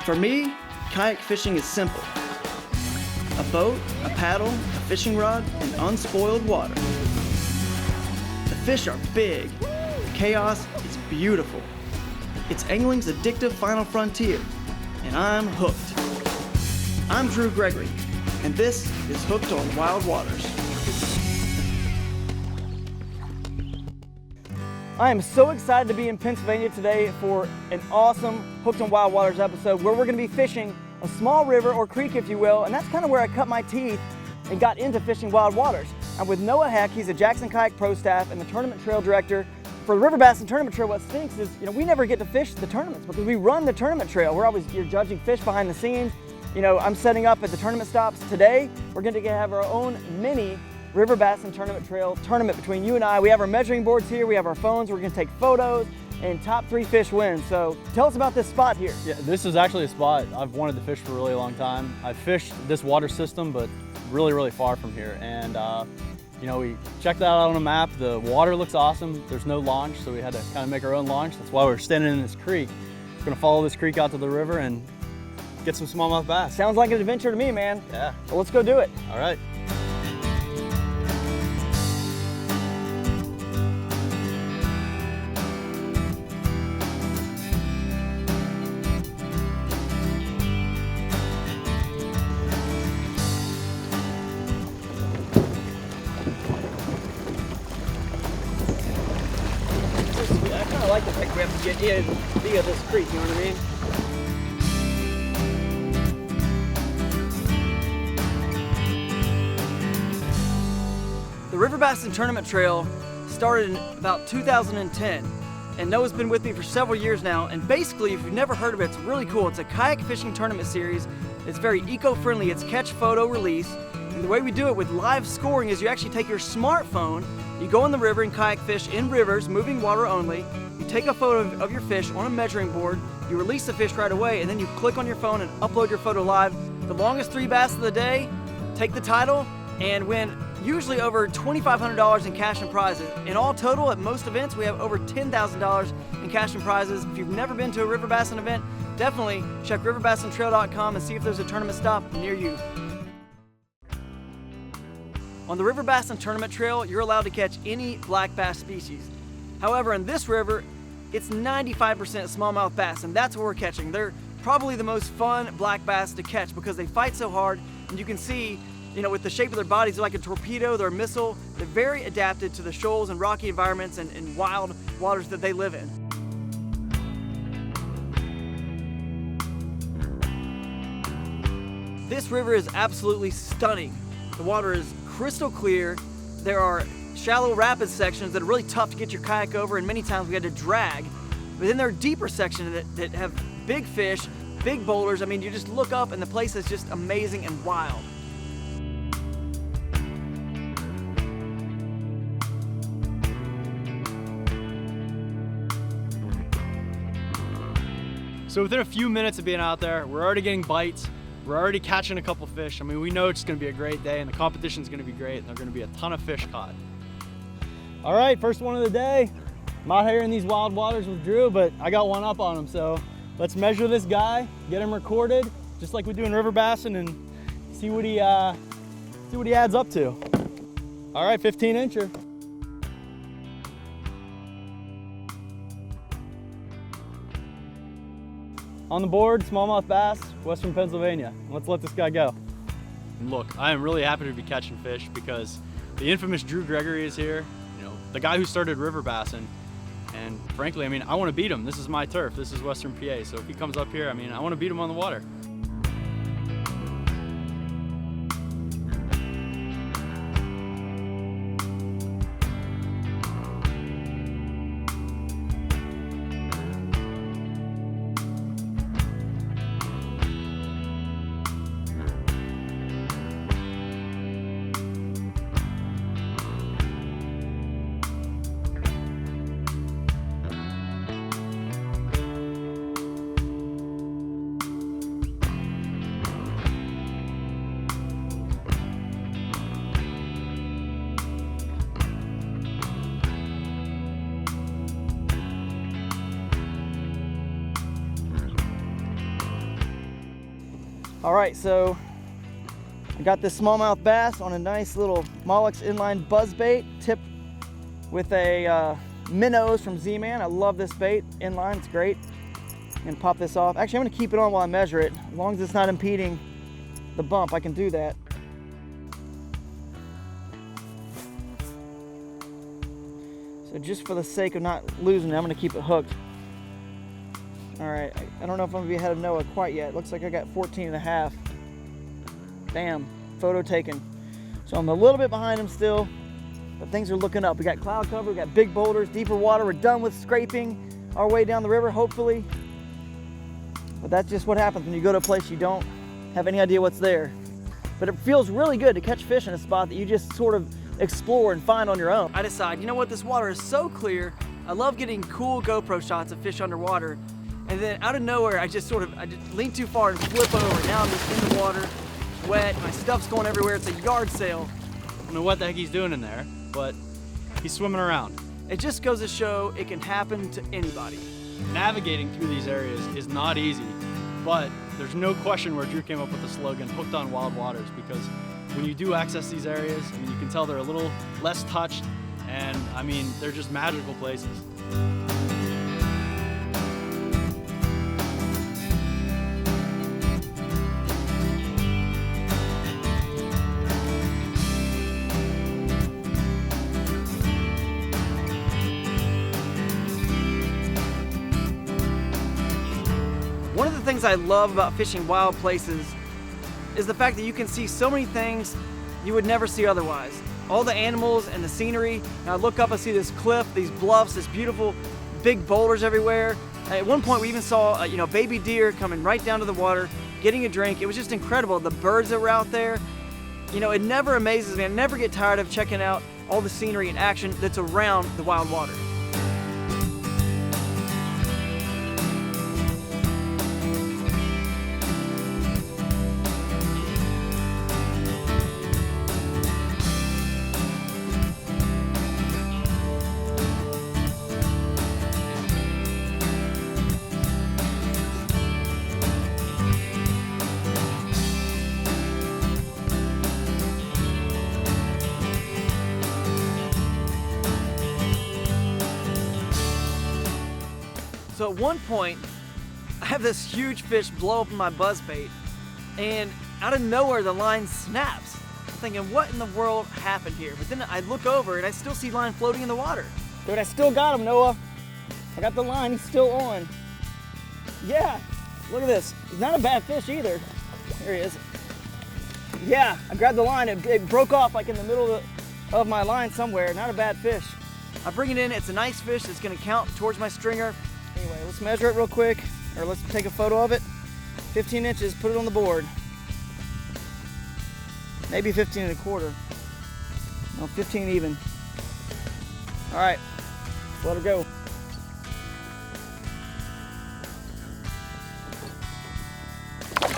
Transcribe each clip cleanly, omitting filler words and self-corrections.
For me, kayak fishing is simple. A boat, a paddle, a fishing rod, and unspoiled water. The fish are big. The chaos is beautiful. It's angling's addictive final frontier, and I'm hooked. I'm Drew Gregory, and this is Hooked on Wild Waters. I am so excited to be in Pennsylvania today for an awesome Hooked on Wild Waters episode where we're going to be fishing a small river or creek, if you will, and that's kind of where I cut my teeth and got into fishing wild waters. I'm with Noah Heck. He's a Jackson Kayak Pro Staff and the Tournament Trail Director for the River Bassin Tournament Trail. What stinks is, we never get to fish the tournaments because we run the tournament trail. You're judging fish behind the scenes. I'm setting up at the tournament stops. Today, we're going to have our own mini River Bassin Tournament Trail tournament between you and I. We have our measuring boards here, we have our phones, we're gonna take photos, and top 3 fish wins. So tell us about this spot here. Yeah, this is actually a spot I've wanted to fish for a really long time. I've fished this water system, but really far from here. And we checked that out on a map. The water looks awesome. There's no launch, so we had to kind of make our own launch. That's why we're standing in this creek. We're gonna follow this creek out to the river and get some smallmouth bass. Sounds like an adventure to me, man. Yeah. Well, let's go do it. All right. I like the fact we have to get in via this creek, you know what I mean? The River Bassin Tournament Trail started in about 2010, and Noah's been with me for several years now, and basically, if you've never heard of it, it's really cool. It's a kayak fishing tournament series. It's very eco-friendly. It's catch, photo, release, and the way we do it with live scoring is you actually take your smartphone, you go in the river and kayak fish in rivers, moving water only. You take a photo of your fish on a measuring board, you release the fish right away, and then you click on your phone and upload your photo live. The longest 3 bass of the day take the title and win usually over $2,500 in cash and prizes. In all total, at most events, we have over $10,000 in cash and prizes. If you've never been to a River Bassin event, definitely check riverbassintrail.com and see if there's a tournament stop near you. On the River Bassin Tournament Trail, you're allowed to catch any black bass species. However, in this river, it's 95% smallmouth bass, and that's what we're catching. They're probably the most fun black bass to catch because they fight so hard, and you can see, with the shape of their bodies, they're like a torpedo, they're a missile. They're very adapted to the shoals and rocky environments and wild waters that they live in. This river is absolutely stunning. The water is crystal clear. There are shallow rapid sections that are really tough to get your kayak over, and many times we had to drag. But then there are deeper sections that have big fish, big boulders. I mean, you just look up and the place is just amazing and wild. So within a few minutes of being out there, we're already getting bites. We're already catching a couple fish. I mean, we know it's gonna be a great day and the competition's gonna be great and there're gonna be a ton of fish caught. All right, first one of the day. I'm out here in these wild waters with Drew, but I got one up on him. So let's measure this guy, get him recorded, just like we do in River Bassin, and see what he adds up to. All right, 15-incher. On the board, smallmouth bass, Western Pennsylvania. Let's let this guy go. And look, I am really happy to be catching fish because the infamous Drew Gregory is here, the guy who started River Bassin. And frankly, I want to beat him. This is my turf. This is Western PA. So if he comes up here, I want to beat him on the water. All right, so I got this smallmouth bass on a nice little Molluck's inline buzz bait, tip with a minnows from Z-Man. I love this bait, inline, it's great. I'm gonna pop this off. Actually, I'm gonna keep it on while I measure it. As long as it's not impeding the bump, I can do that. So just for the sake of not losing it, I'm gonna keep it hooked. All right, I don't know if I'm gonna be ahead of Noah quite yet. Looks like I got 14 and a half. Bam, photo taken. So I'm a little bit behind him still, but things are looking up. We got cloud cover, we got big boulders, deeper water. We're done with scraping our way down the river, hopefully. But that's just what happens when you go to a place you don't have any idea what's there. But it feels really good to catch fish in a spot that you just sort of explore and find on your own. I decide, you know what, this water is so clear. I love getting cool GoPro shots of fish underwater. And then out of nowhere, I just lean too far and flip over. Now I'm just in the water, wet, my stuff's going everywhere. It's a yard sale. I don't know what the heck he's doing in there, but he's swimming around. It just goes to show it can happen to anybody. Navigating through these areas is not easy, but there's no question where Drew came up with the slogan, hooked on wild waters, because when you do access these areas, I mean, you can tell they're a little less touched, and I mean, they're just magical places. One of the things I love about fishing wild places is the fact that you can see so many things you would never see otherwise. All the animals and the scenery. And I look up, I see this cliff, these bluffs, this beautiful big boulders everywhere. At one point we even saw baby deer coming right down to the water, getting a drink. It was just incredible. The birds that were out there. You know, it never amazes me. I never get tired of checking out all the scenery and action that's around the wild water. So at one point, I have this huge fish blow up in my buzzbait, and out of nowhere the line snaps. I'm thinking, what in the world happened here? But then I look over and I still see line floating in the water. Dude, I still got him, Noah. I got the line, he's still on. Yeah, look at this. He's not a bad fish either. There he is. Yeah, I grabbed the line, it broke off like in the middle of my line somewhere. Not a bad fish. I bring it in, it's a nice fish that's gonna count towards my stringer. Anyway, let's measure it real quick, or let's take a photo of it. 15 inches, put it on the board. Maybe 15 and a quarter. No, 15 even. All right, let her go.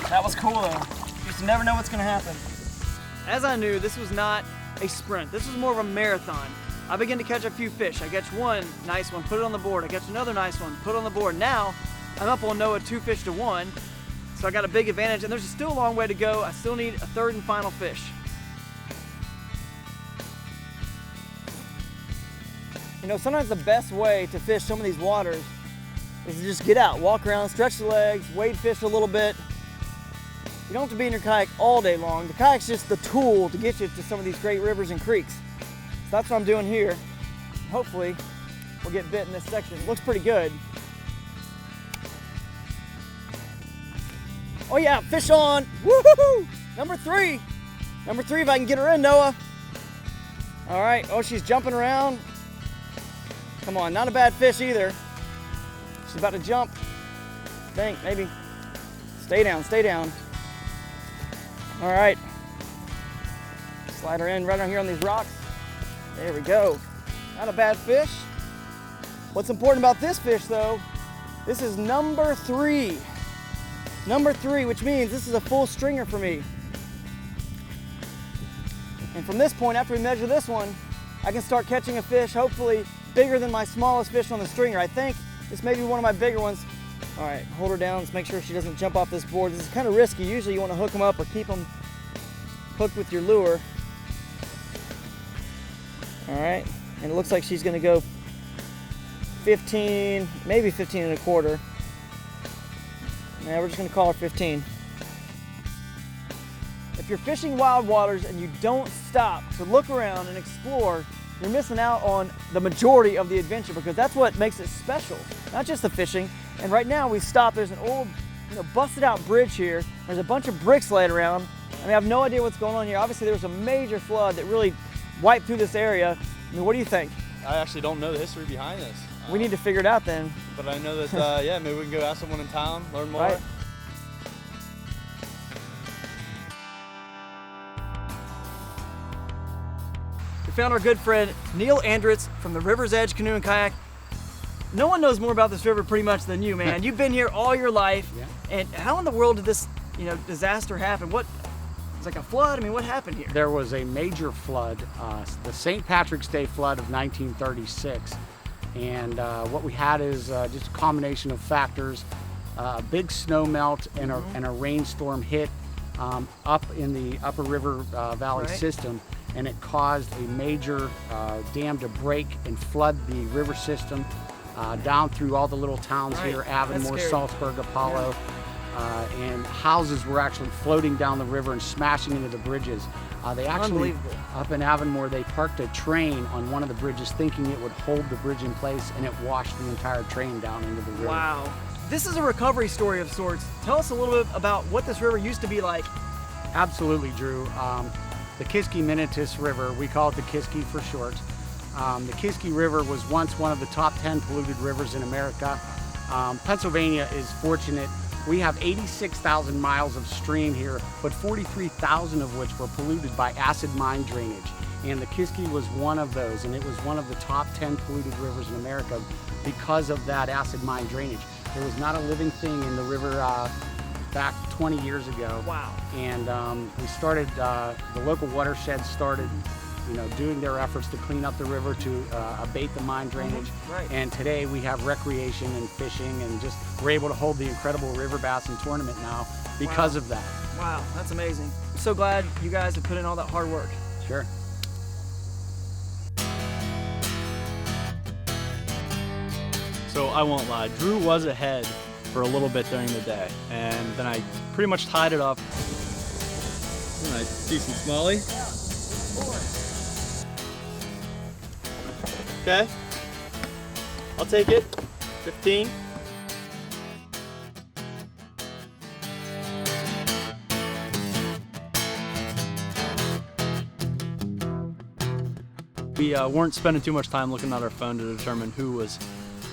That was cool though. You just never know what's gonna happen. As I knew, this was not a sprint. This was more of a marathon. I begin to catch a few fish. I catch one nice one, put it on the board. I catch another nice one, put it on the board. Now, I'm up on Noah 2 fish to 1, so I got a big advantage, and there's still a long way to go. I still need a third and final fish. You know, sometimes the best way to fish some of these waters is to just get out, walk around, stretch the legs, wade fish a little bit. You don't have to be in your kayak all day long. The kayak's just the tool to get you to some of these great rivers and creeks. So that's what I'm doing here. Hopefully, we'll get bit in this section. It looks pretty good. Oh yeah, fish on. Woohoo! Number 3. Number 3 if I can get her in, Noah. All right, oh, she's jumping around. Come on, not a bad fish either. She's about to jump. I think, maybe. Stay down, stay down. All right. Slide her in right on here on these rocks. There we go. Not a bad fish. What's important about this fish though, this is number 3. Number 3, which means this is a full stringer for me. And from this point, after we measure this one, I can start catching a fish, hopefully bigger than my smallest fish on the stringer. I think this may be one of my bigger ones. All right, hold her down. Let's make sure she doesn't jump off this board. This is kind of risky. Usually you want to hook them up or keep them hooked with your lure. All right, and it looks like she's gonna go 15, maybe 15 and a quarter. Now we're just gonna call her 15. If you're fishing wild waters and you don't stop to look around and explore, you're missing out on the majority of the adventure, because that's what makes it special, not just the fishing. And right now we stopped, there's an old, busted out bridge here. There's a bunch of bricks laid around. I mean, I have no idea what's going on here. Obviously there was a major flood that really wiped through this area. I mean, what do you think? I actually don't know the history behind this. We need to figure it out then. But I know that, yeah, maybe we can go ask someone in town, learn more. Right. We found our good friend Neil Andritz from the River's Edge Canoe and Kayak. No one knows more about this river pretty much than you, man. You've been here all your life. Yeah. And how in the world did this, disaster happen? What, it's like a flood? I mean, what happened here? There was a major flood, the St. Patrick's Day flood of 1936. And what we had is just a combination of factors. A big snow melt and a rainstorm hit up in the upper River Valley system, and it caused a major dam to break and flood the river system down through all the little towns here, Avonmore, Salzburg, Apollo, and houses were actually floating down the river and smashing into the bridges. They actually, up in Avonmore, they parked a train on one of the bridges thinking it would hold the bridge in place, and it washed the entire train down into the river. Wow. This is a recovery story of sorts. Tell us a little bit about what this river used to be like. Absolutely, Drew. The Kiskiminetas River, we call it the Kiski for short. The Kiski River was once one of the top 10 polluted rivers in America. Pennsylvania is fortunate. We have 86,000 miles of stream here, but 43,000 of which were polluted by acid mine drainage. And the Kiski was one of those, and it was one of the top 10 polluted rivers in America because of that acid mine drainage. There was not a living thing in the river back 20 years ago. Wow. And we started, the local watershed started doing their efforts to clean up the river, to abate the mine drainage. Right. And today we have recreation and fishing, and just we're able to hold the incredible River Bassin Tournament now because of that. Wow, that's amazing. I'm so glad you guys have put in all that hard work. Sure. So I won't lie, Drew was ahead for a little bit during the day, and then I pretty much tied it up. Nice, decent smallie. Okay, I'll take it. 15. We weren't spending too much time looking at our phone to determine who was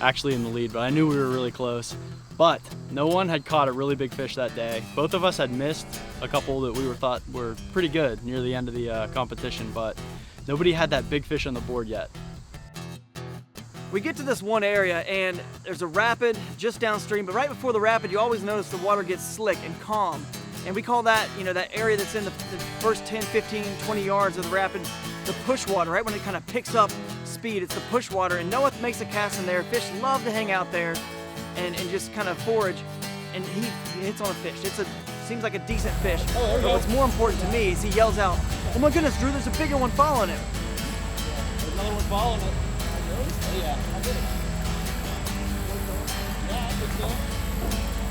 actually in the lead, but I knew we were really close. But no one had caught a really big fish that day. Both of us had missed a couple that we thought were pretty good near the end of the competition, but nobody had that big fish on the board yet. We get to this one area and there's a rapid just downstream, but right before the rapid you always notice the water gets slick and calm. And we call that, that area that's in the first 10, 15, 20 yards of the rapid, the push water, right when it kind of picks up speed, it's the push water. And Noah makes a cast in there. Fish love to hang out there and just kind of forage. And he hits on a fish. Seems like a decent fish. But what's more important to me is he yells out, "Oh my goodness, Drew, there's a bigger one following him." There's another one following it. Oh, yeah, I did it. Yeah, I think so.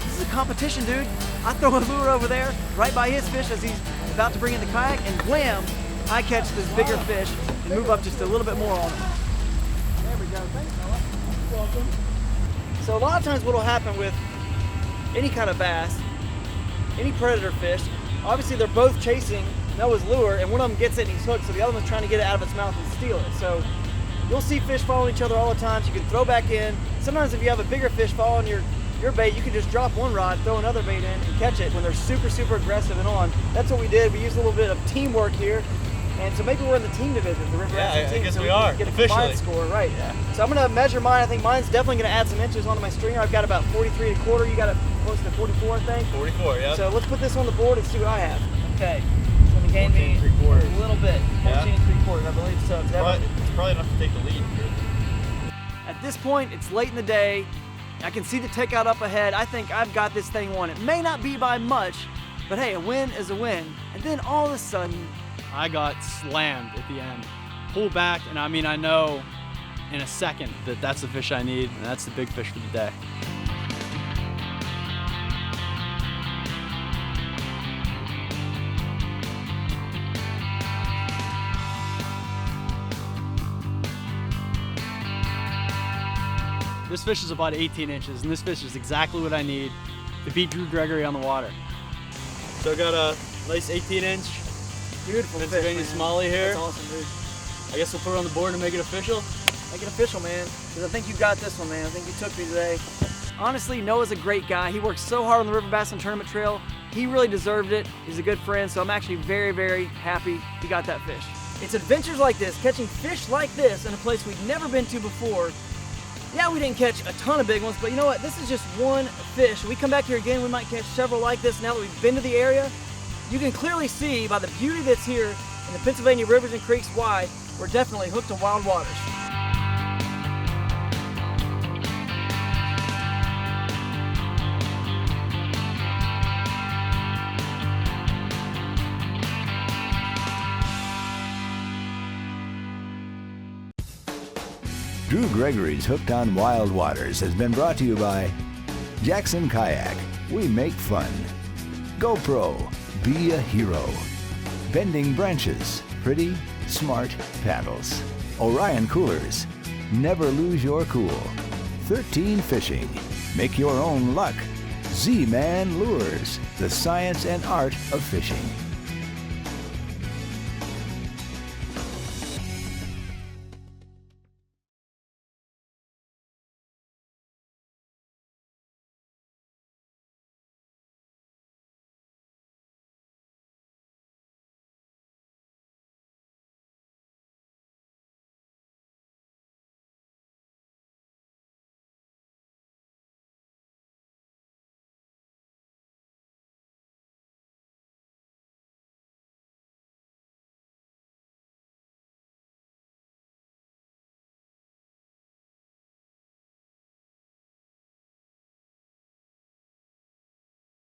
This is a competition, dude. I throw a lure over there, right by his fish as he's about to bring in the kayak, and wham, I catch this bigger fish and move up just a little bit more on him. There we go. Thanks, Noah. You're welcome. So a lot of times what will happen with any kind of bass, any predator fish, obviously they're both chasing Noah's lure, and one of them gets it and he's hooked, so the other one's trying to get it out of its mouth and steal it. So you'll see fish following each other all the time, so you can throw back in. Sometimes if you have a bigger fish following your bait, you can just drop one rod, throw another bait in, and catch it when they're super, super aggressive and on. That's what we did. We used a little bit of teamwork here. And so maybe we're in the team division, the River Bassin team. I guess so we are, get a officially. combined score, right. Yeah. So I'm gonna measure mine. I think mine's definitely gonna add some inches onto my stringer. I've got about 43 and a quarter. You got it close to 44, I think. 44, yeah. So let's put this on the board and see what I have. Okay. It's gonna gain me 14 3/4. a little bit. 14 3/4, I believe so. It's probably enough to take the lead. At this point, it's late in the day, I can see the takeout up ahead. I think I've got this thing won. It may not be by much, but hey, a win is a win. And then all of a sudden, I got slammed at the end. Pull back, and I mean, I know in a second that that's the fish I need, and that's the big fish for the day. This fish is about 18 inches, and this fish is exactly what I need to beat Drew Gregory on the water. So I got a nice 18-inch beautiful Pennsylvania fish, man. Smalley here. That's awesome, dude. I guess we'll put it on the board and make it official. Make it official, man, because I think you got this one, man. I think you took me today. Honestly, Noah's a great guy. He works so hard on the River Bassin Tournament Trail. He really deserved it. He's a good friend, so I'm actually very, very happy he got that fish. It's adventures like this, catching fish like this in a place we've never been to before. Yeah, we didn't catch a ton of big ones, but you know what? This is just one fish. When we come back here again, we might catch several like this now that we've been to the area. You can clearly see by the beauty that's here in the Pennsylvania rivers and creeks why we're definitely hooked to wild waters. Drew Gregory's Hooked on Wild Waters has been brought to you by Jackson Kayak, we make fun. GoPro, be a hero. Bending Branches, pretty, smart paddles. Orion Coolers, never lose your cool. 13 Fishing, make your own luck. Z-Man Lures, the science and art of fishing.